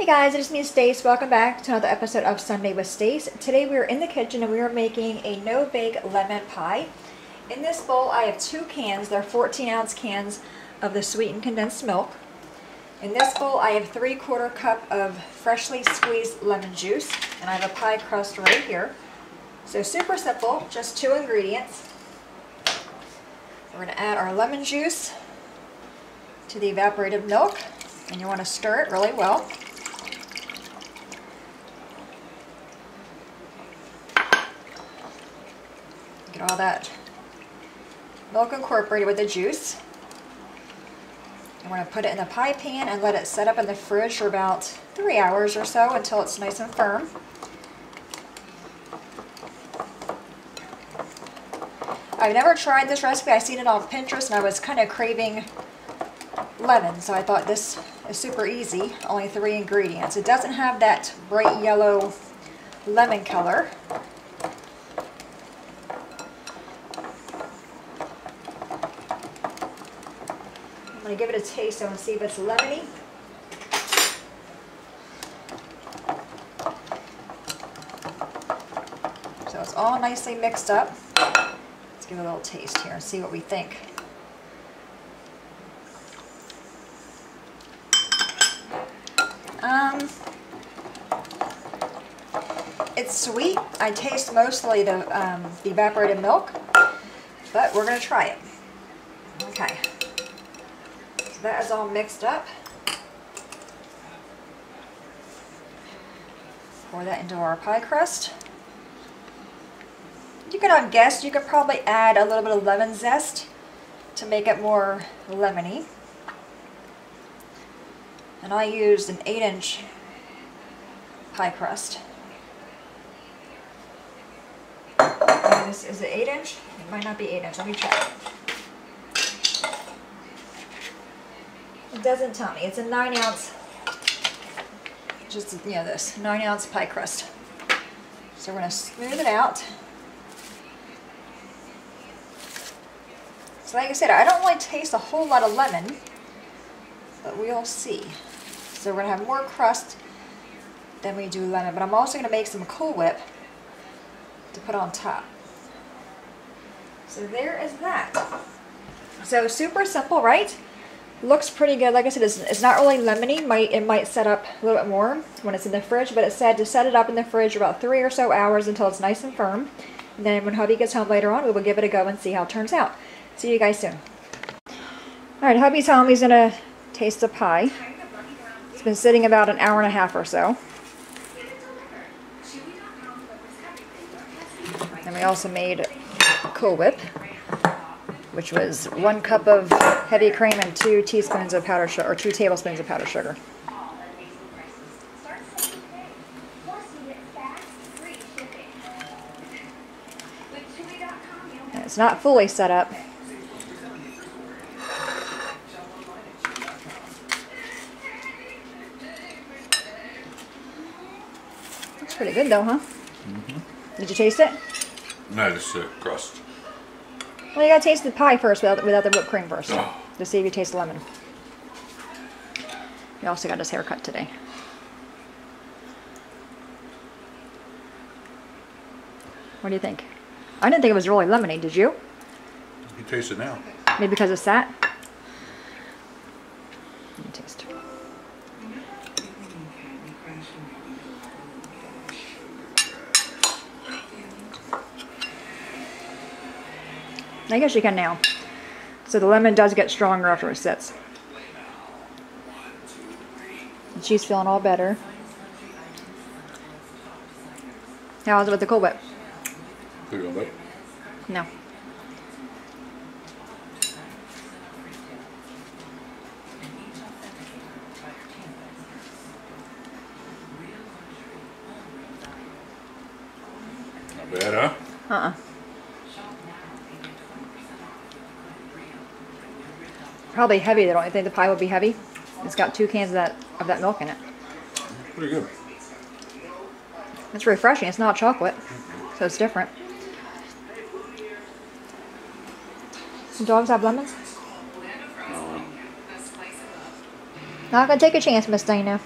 Hey guys, it's me, Stace. Welcome back to another episode of Sunday with Stace. Today we are in the kitchen and we are making a no-bake lemon pie. In this bowl I have two cans. They're 14-ounce cans of the sweetened condensed milk. In this bowl I have 3/4 cup of freshly squeezed lemon juice, and I have a pie crust right here. So super simple, just two ingredients. We're going to add our lemon juice to the evaporated milk, and you want to stir it really well. Get all that milk incorporated with the juice. I'm going to put it in the pie pan and let it set up in the fridge for about 3 hours or so until it's nice and firm. I've never tried this recipe. I've seen it on Pinterest and I was kind of craving lemon, so I thought this is super easy. Only 3 ingredients. It doesn't have that bright yellow lemon color. I'm going to give it a taste so and see if it's lemony. So it's all nicely mixed up. Let's give it a little taste here and see what we think. It's sweet. I taste mostly the evaporated milk, but we're going to try it. Okay. So that is all mixed up. Pour that into our pie crust. You could guess, you could probably add a little bit of lemon zest to make it more lemony. And I used an 8-inch pie crust. And this is it 8-inch? It might not be 8-inch. Let me check. It doesn't tell me. It's a 9-ounce. Just this 9-ounce pie crust. So we're going to smooth it out. So like I said, I don't really taste a whole lot of lemon, but we'll see. So we're going to have more crust than we do lemon, but I'm also going to make some Cool Whip to put on top. So there is that. So super simple, right? Looks pretty good. Like I said, it's not really lemony. It might set up a little bit more when it's in the fridge, but it said to set it up in the fridge for about 3 or so hours until it's nice and firm. And then when hubby gets home later on, we will give it a go and see how it turns out. See you guys soon. Alright, hubby's home. He's going to taste the pie. It's been sitting about an hour and a half or so. And we also made Cool Whip, which was 1 cup of heavy cream and 2 teaspoons of powdered sugar, or 2 tablespoons of powdered sugar. And it's not fully set up. Looks pretty good though, huh? Mm-hmm. Did you taste it? No, this is crust. Well, you gotta taste the pie first without the whipped cream first, to see if you taste the lemon. He also got his hair cut today. What do you think? I didn't think it was really lemony, did you? You taste it now. Maybe because it's that? Let me taste. I guess you can now. So the lemon does get stronger after it sits. And she's feeling all better. How is it with the Cool Whip? Cool Whip? No. Not bad, huh? Probably heavy. Don't you think the pie would be heavy? It's got 2 cans of that milk in it. Pretty good. It's refreshing. It's not chocolate, so it's different. Some dogs have lemons? Not gonna take a chance, Miss Dana.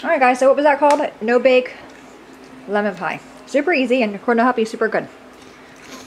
Alright guys, so what was that called? No bake lemon pie. Super easy, and according to Huppy, super good.